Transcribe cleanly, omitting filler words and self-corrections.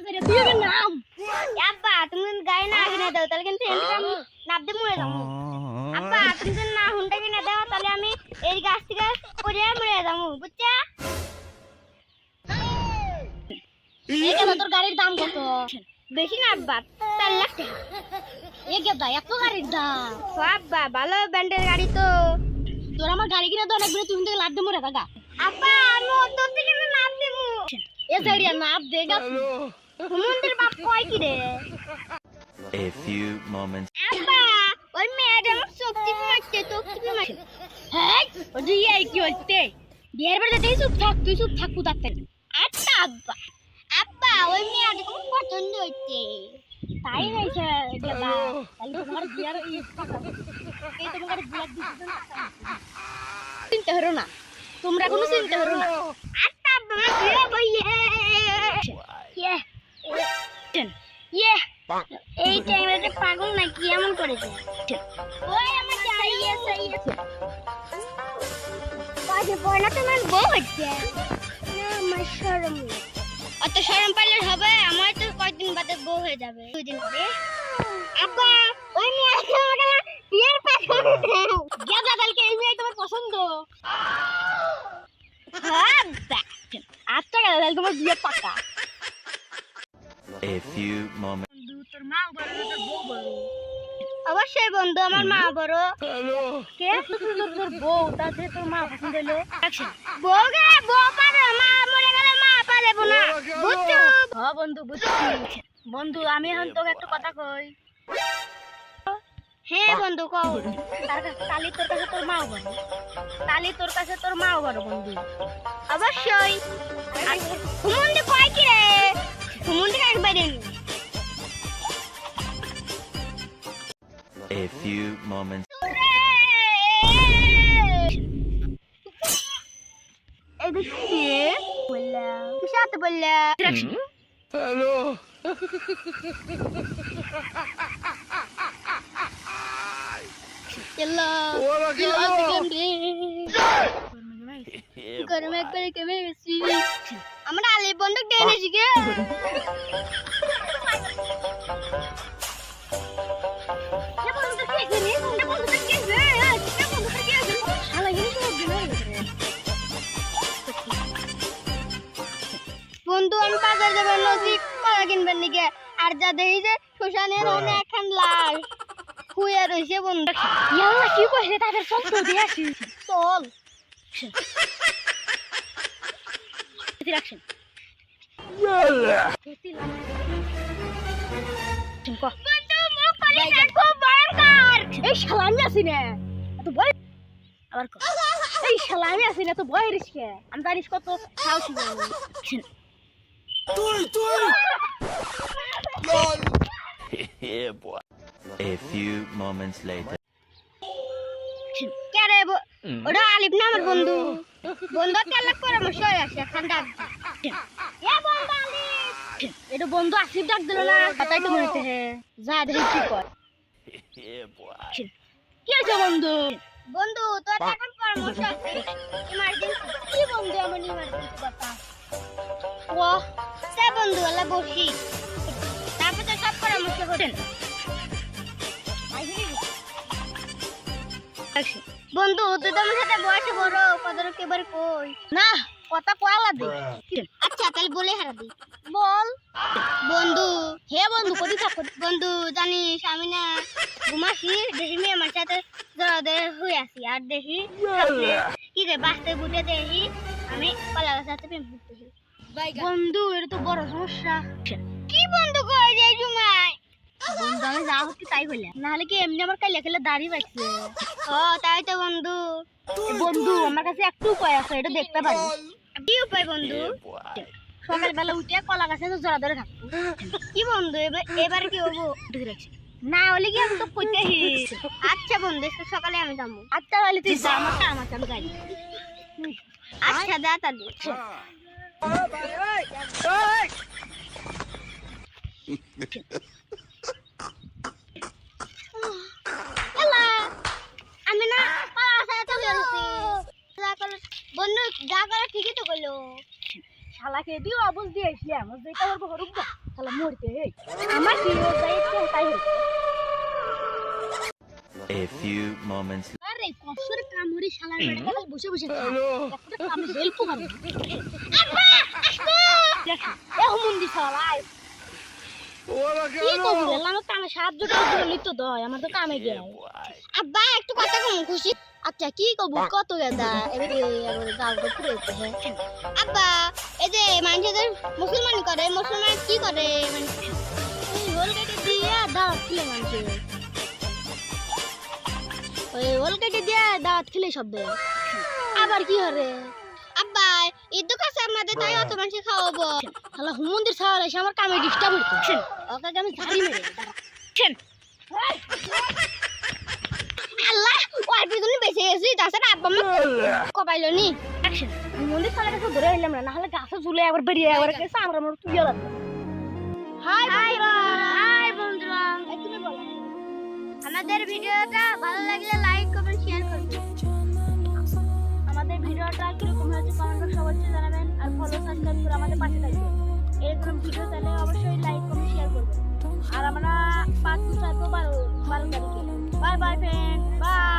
তুই নাম আব্বা তুমি গায়ে না কিনে দাও তাহলে কিন্তু আমি নাবতে মরে যাবো আব্বা তুমি যদি না হুন্ডা কিনে দাও তাহলে আমি এই গাছ থেকে পড়ে মরে যাবো বুঝছা এই গেল তোর গাড়ির দাম কত বেশি না আব্বা 4 লাখ টাকা এই গেল এত গাড়ির দাম আব্বা ভালো ব্র্যান্ডের গাড়ি তো তোর আমার গাড়ি কিনে দাও একবার তুমি থেকে লাভ দে মরে দাদা আব্বা আমি তোর থেকে নাম দেবো এ জায়গা নাম দেগা হুমন্দির বাপ কয় কি রে A few moments. আব্বা ওই ম্যাডাম শক্তি মারতে তো কি মারতে হ্যাঁ ওই এই কি হচ্ছে বিয়ের বাড়িতে দেই চুপ থাক কুদাতে আচ্ছা আব্বা আব্বা ওই মেয়েটা খুব পছন্দ হচ্ছে তাই নাইছে দাদা তাহলে তোমার বিয়ার এই তোমার বিয়ার দিতে চিন্তা করো না তোমরা কোনো চিন্তা করো না আচ্ছা আব্বা বিয়ে বইয়ে ইয়ে এই টাইমে পাগল নাকি এমন করেছে ওই আমার চাইয়ে বাজে বয়না তোমার বউ হচ্ছে না আমার শরম অত শরম পাইলে হবে আমার তো কয়েকদিন বাদে বউ হয়ে যাবে 2 দিন পরে আব্বা ওই মেয়েটা আমার বিয়ের পাগল গেদা কালকে এই মেয়ে তোমার পছন্দ আব্বা আচ্ছা গেদা তোমার বিয়ে পাকা A few moments. তোর মা বড় তোর বউ বড় অবশ্যই বন্ধু আমার মা বড় হ্যালো কে তোর বউ তাতে তোর মা পছন্দ হলো বউ গে বউ পারে মা মরে গেলে মা পারে না বুঝছো হ্যাঁ বন্ধু বুঝছি বন্ধু আমি এখন তোকে একটা কথা কই হ্যাঁ বন্ধু কও তার কাছে তালি তোর কাছে তোর মা বড় তালি তোর কাছে তোর মা বড় বন্ধু অবশ্যই হুমন্দি কয় কি রে হুমন্দি কাকে বাইরে A few moments. এদিকে বললা কিসাতে বললা হ্যালো চলো ওরা কি হলো? গরমে করে কেমে গেছি আমরা আলি বন্ধক দিয়ে নিয়েছি কে বন্ধু আমি বাজার যাবেন নদী কলা কিনবেন নাকি আর যা দেখি যে শ্মশানের অনেক একখান লাশ শুয়ে রয়েছে বন্ধু ইয়াল্লা কি কইছে তাদের চল তো দিয়ে আসি চল রাখছেন এই শালামি আছি না তো বই আবার এই শালামি আছি না তো বই রিস্কে আমি জানিস কত সাহসী Yeah, boy. A few moments later. কে রে ওটা আলিফ না আমার বন্ধু বন্ধু কেলা পরামর্শ হয়ে আসে এখন ডাক এ বন্ধু আলিফ এটা বন্ধু আসিফ ডাক দিল না তাই তো বলতে যা দেখি কি কর Yeah, boy. কি আছে বন্ধু বন্ধু তোর এখন পরামর্শ আছে ইমার্জেন্সি কি বন্ধু আমার ইমার্জেন্সি কথা ও সে বন্ধু আলা বসি তারপর তো সব পরামর্শ করেন বন্ধু তুই তো আমার সাথে বয়সে বড় কদর কেবার কই না কথা কয়লা দে আচ্ছা তাহলে বলে হারা দি বল বন্ধু হে বন্ধু কদি থাকো বন্ধু জানিস আমি না ঘুমাসি দেখি মেয়ে আমার সাথে জড়াদে হয়ে আসি আর দেখি কি রে বাঁচতে বুঝে দেখি আমি কলা গাছের সাথে প্রেম করতেছি বন্ধু এটা তো বড় সমস্যা কি বন্ধু কই যাই জুমাই বন্ধু আমি যা হচ্ছে তাই বললাম নাহলে কি এমনি আমার কাইলে খেলে দাড়ি পাইছে ও তাই তো বন্ধু বন্ধু আমার কাছে একটু উপায় আছে এটা দেখতে পারি কি উপায় বন্ধু সকালবেলা উঠে কলা গাছে জড়া ধরে থাকবো কি বন্ধু এবার কি হবো না হলে কি আমি তো কইতে আচ্ছা বন্ধু সকালে আমি যাবো আচ্ছা তাহলে তুই যা আমার কাম আছে আমি যাই আচ্ছা যা তাহলে আমি না বন্ধু যা করে ঠিকই তো করলো শালাকে দিও অবুঝ দিয়ে আসলাম যেটা করবো হরুক শালা মরতে হে আমার কি হয়ে যায় তাই হচ্ছে A few moments. আরে কসুর কামড়ি শালার পেটে বসে বসে খা। হ্যালো একটা কাম হেল্প করবে আব্বা আসতো এ হুমুন্দি শালাই ওরা কি কেন করব আমার কামে সাহায্য করে লিতো দয় আমার তো কামে গিয়ে আব্বা একটু কথা কম খুশি আচ্ছা কি কব কত গেদা এবারে গালটা পুরো হচ্ছে আব্বা এই যে মানুষদের মুসলমান করে মুসলমান কি করে মানে এই হোল কেটে দিয়ে দাওয়াত খেলে মানুষের ওই হোল কেটে দিয়ে দাওয়াত খেলে সব দেয় আবার কি হরে আব্বা ঈদ কাছে আমাদের তাই অত মানুষ খাওয়াবো শালা হুমন্দির ছাড়া এসে আমার কামে ডিস্টার্ব হচ্ছে ওকে আমি ঝাড়ি মেরে আল্লাহ ওই পিছনে বেঁচে গেছি তাছাড়া আব্বা মা কপাইলো নি অ্যাকশন হুমন্দির ছাড়া কাছে ধরে এলাম না নাহলে গাছে ঝুলে একবার বেরিয়ে একবার গেছে আমরা মোর তুইও লাগবে হাই বন্ধুরা তুমি বলো আমাদের ভিডিওটা ভালো লাগলে লাইক কমেন্ট শেয়ার করবেন আমাদের ভিডিওটা কিরকম হয়েছে কমেন্ট বক্সে অবশ্যই জানাবেন আর ফলো সাবস্ক্রাইব করে আমাদের পাশে থাকবেন এরকম ভিডিও তাহলে অবশ্যই লাইক কমেন্ট শেয়ার করবেন আর আমরা 5 তারিখ 12 তারিখে বাই বাই ফ্রেন্ড বাই